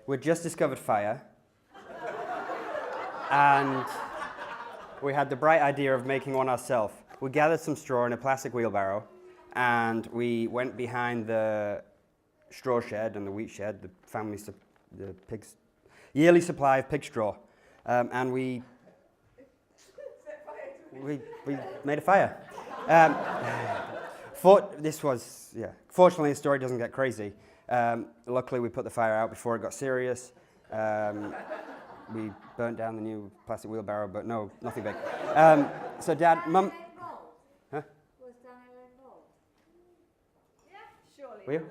We'd just discovered fire, and we had the bright idea of making one ourselves. We gathered some straw in a plastic wheelbarrow, and we went behind the straw shed and the wheat shed, the pig's yearly supply of pig straw, and we made a fire. Fortunately, the story doesn't get crazy. Luckily, we put the fire out before it got serious. We burnt down the new plastic wheelbarrow, but no, nothing big. So, Dad, Mum... Huh? Was Daniel involved? Yeah, surely. Were you?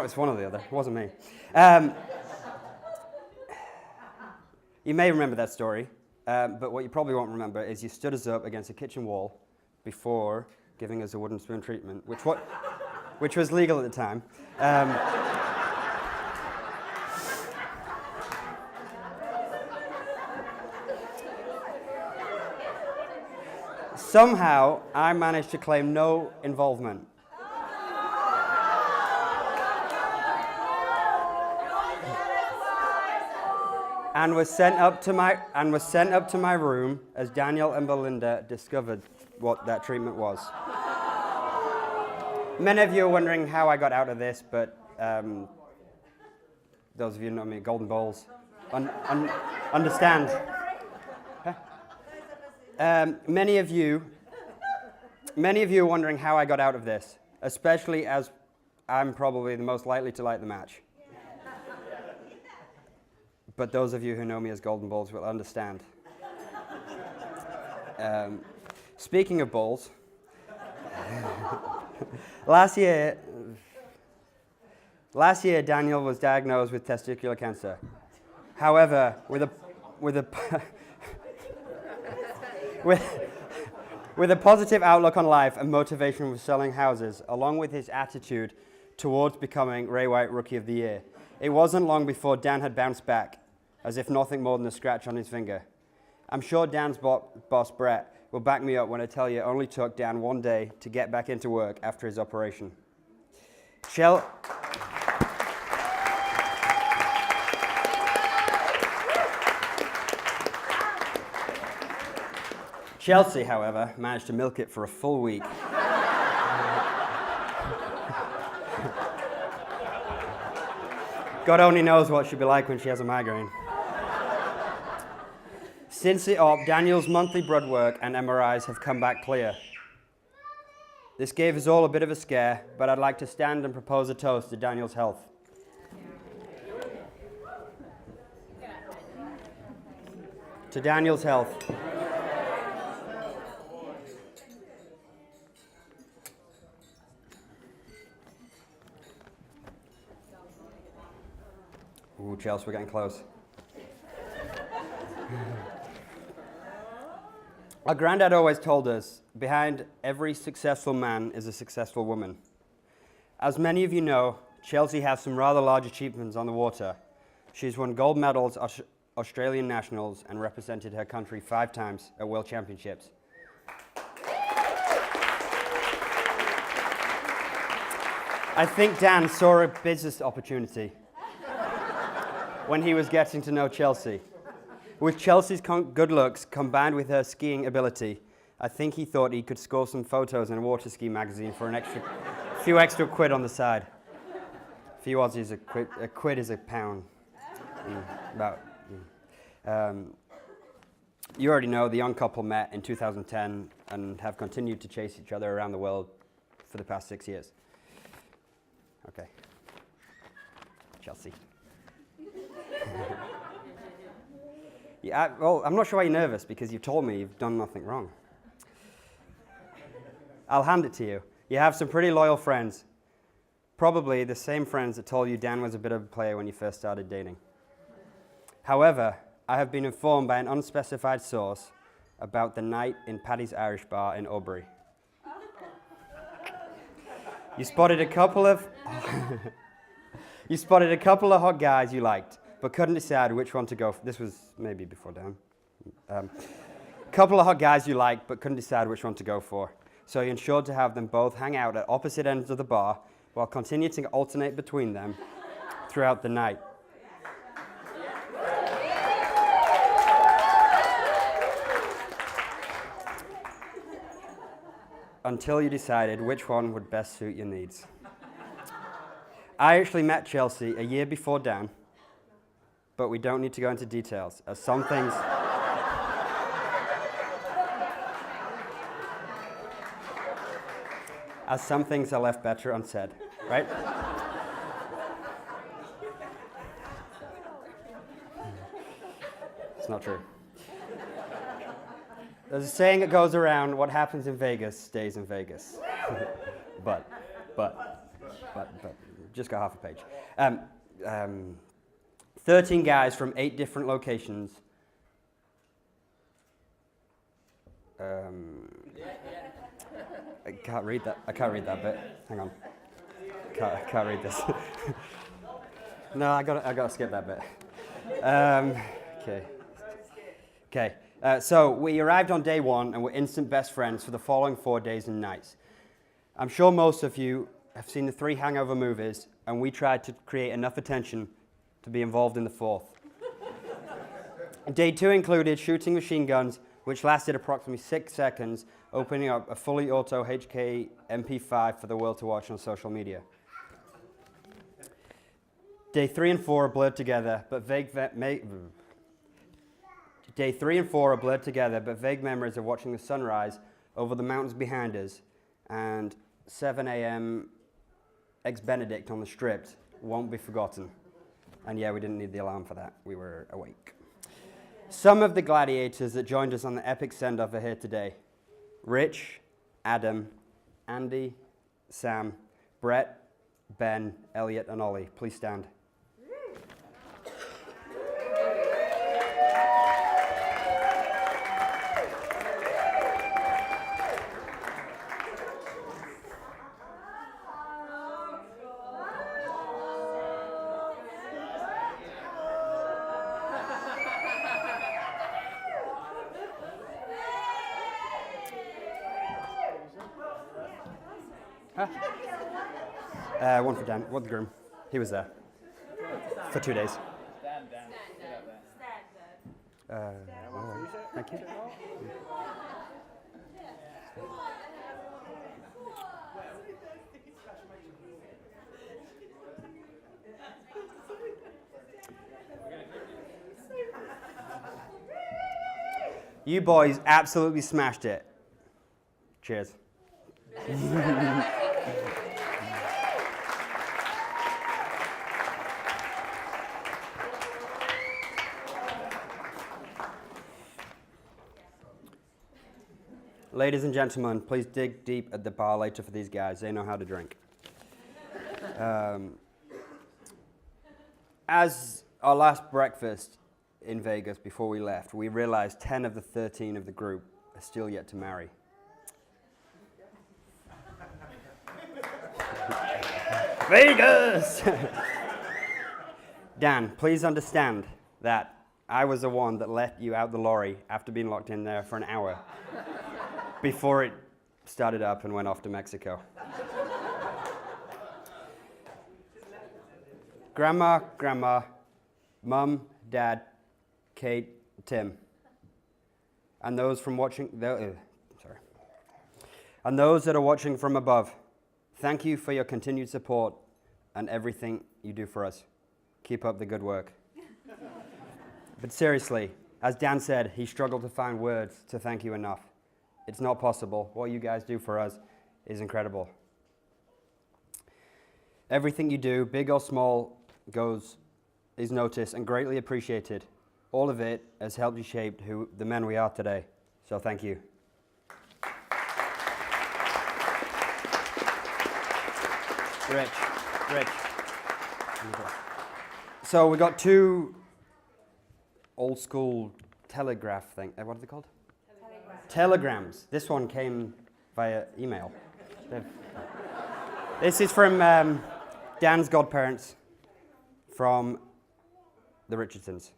It's one or the other. It wasn't me. You may remember that story, but what you probably won't remember is you stood us up against a kitchen wall before giving us a wooden spoon treatment, which was legal at the time. Somehow, I managed to claim no involvement. And was sent up to my room as Daniel and Belinda discovered what that treatment was. Many of you are wondering how I got out of this, but those of you who know me, golden balls, understand. Huh? Many of you are wondering how I got out of this, especially as I'm probably the most likely to light the match. But those of you who know me as Golden Balls will understand. Speaking of balls, last year Daniel was diagnosed with testicular cancer. However, with a positive outlook on life and motivation for selling houses, along with his attitude towards becoming Ray White Rookie of the Year, it wasn't long before Dan had bounced back, as if nothing more than a scratch on his finger. I'm sure Dan's boss, Brett, will back me up when I tell you it only took Dan 1 day to get back into work after his operation. Chelsea, however, managed to milk it for a full week. God only knows what she'll be like when she has a migraine. Since the op, Daniel's monthly blood work and MRIs have come back clear. This gave us all a bit of a scare, but I'd like to stand and propose a toast to Daniel's health. To Daniel's health. Ooh, Chelsea, we're getting close. Our granddad always told us, behind every successful man is a successful woman. As many of you know, Chelsea has some rather large achievements on the water. She's won gold medals Australian nationals and represented her country 5 times at World Championships. I think Dan saw a business opportunity when he was getting to know Chelsea. With Chelsea's good looks combined with her skiing ability, I think he thought he could score some photos in a water ski magazine for few extra quid on the side. A few Aussies, a quid is a pound. You already know the young couple met in 2010 and have continued to chase each other around the world for the past 6 years. Okay. Chelsea. Yeah, well, I'm not sure why you're nervous, because you've told me you've done nothing wrong. I'll hand it to you. You have some pretty loyal friends. Probably the same friends that told you Dan was a bit of a player when you first started dating. However, I have been informed by an unspecified source about the night in Paddy's Irish Bar in Aubrey. You spotted a couple of hot guys you liked, but couldn't decide which one to go for. This was maybe before Dan. Couple of hot guys you liked, but couldn't decide which one to go for. So you ensured to have them both hang out at opposite ends of the bar while continuing to alternate between them throughout the night. Until you decided which one would best suit your needs. I actually met Chelsea a year before Dan, but we don't need to go into details, as some things are left better unsaid, right? It's not true. There's a saying that goes around, what happens in Vegas stays in Vegas. but, just got half a page. 13 guys from 8 different locations. I can't read that bit. Hang on. I can't read this. No, I gotta skip that bit. Okay. So we arrived on day 1 and were instant best friends for the following 4 days and nights. I'm sure most of you have seen the 3 Hangover movies, and we tried to create enough attention to be involved in the 4th. Day 2 included shooting machine guns, which lasted approximately 6 seconds, opening up a fully auto HK MP5 for the world to watch on social media. Day 3 and 4 are blurred together, but vague memories of watching the sunrise over the mountains behind us and 7 a.m. Eggs Benedict on the Strip won't be forgotten. And yeah, we didn't need the alarm for that. We were awake. Some of the gladiators that joined us on the epic send-off are here today. Rich, Adam, Andy, Sam, Brett, Ben, Elliot, and Ollie. Please stand. One for Dan, one for the groom. He was there for 2 days. Thank you. You boys absolutely smashed it. Cheers. Ladies and gentlemen, please dig deep at the bar later for these guys. They know how to drink. As our last breakfast in Vegas before we left, we realized 10 of the 13 of the group are still yet to marry. Vegas! Dan, please understand that I was the one that let you out the lorry after being locked in there for an hour before it started up and went off to Mexico. Grandma, Mum, Dad, Kate, Tim, and those from watching. And those that are watching from above, thank you for your continued support and everything you do for us. Keep up the good work. But seriously, as Dan said, he struggled to find words to thank you enough. It's not possible. What you guys do for us is incredible. Everything you do, big or small, is noticed and greatly appreciated. All of it has helped you shape the men we are today. So thank you. Rich. So we got two old school telegraph thing. What are they called? Telegrams. This one came via email. This is from Dan's godparents from the Richardsons.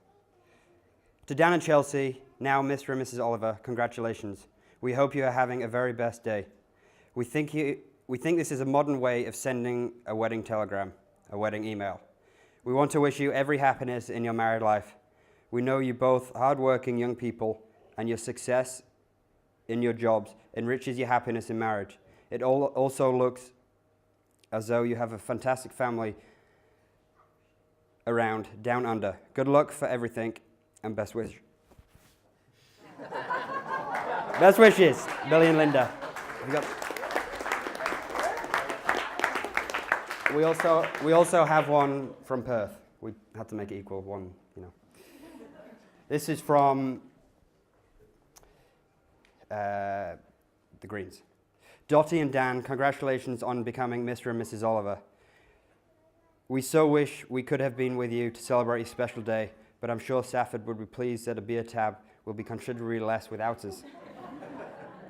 To Dan and Chelsea, now Mr. and Mrs. Oliver, congratulations. We hope you are having a very best day. We think this is a modern way of sending a wedding telegram, a wedding email. We want to wish you every happiness in your married life. We know you both hardworking young people, and your success in your jobs enriches your happiness in marriage. It also looks as though you have a fantastic family around down under. Good luck for everything, and best wishes. Best wishes, Billy and Linda. We also have one from Perth. We had to make it equal, one, you know. This is from the Greens. Dottie and Dan, congratulations on becoming Mr. and Mrs. Oliver. We so wish we could have been with you to celebrate your special day, but I'm sure Safford would be pleased that a beer tab will be considerably less without us.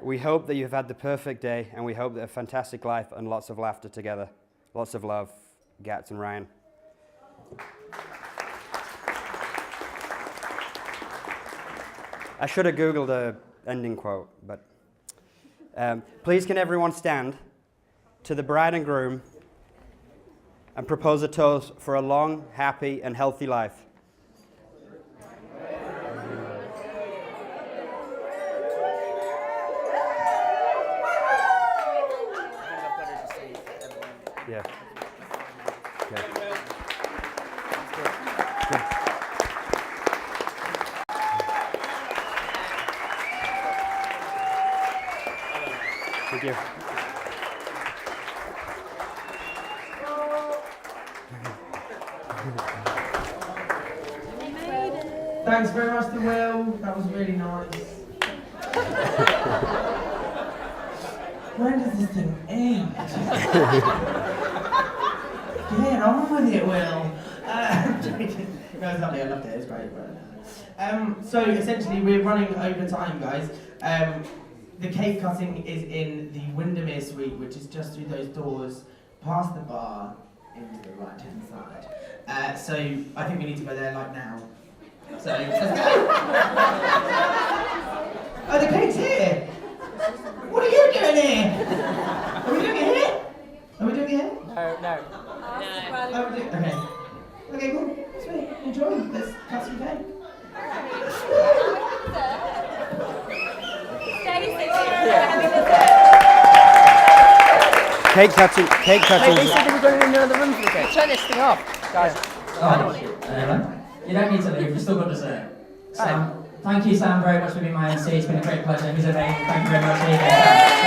We hope that you've had the perfect day, and we hope that a fantastic life and lots of laughter together. Lots of love, Gats and Ryan. I should have Googled the ending quote, but please can everyone stand to the bride and groom and propose a toast for a long, happy, and healthy life. Yeah. Okay. Good. Thank you. Thanks very much to Will. That was really nice. When does this thing end? Get on with it, Will. No, it's lovely. I loved it. It was great. So essentially, we're running over time, guys. The cake cutting is in the Windermere Suite, which is just through those doors, past the bar, into the right-hand side. So I think we need to go there like now. So let's go. Oh, the cake's here. What are you doing here? Are we doing it here? Are we doing it here? No. Oh, okay. Okay, cool. Sweet. Enjoy. Let's cut some cake. Cake cutting. They said they were going in another room for the cake. Turn this thing off. Guys. I don't want to. You don't need to leave, we've still got dessert. Sam, thank you Sam very much for being my MC, it's been a great pleasure. He's amazing, thank you very much.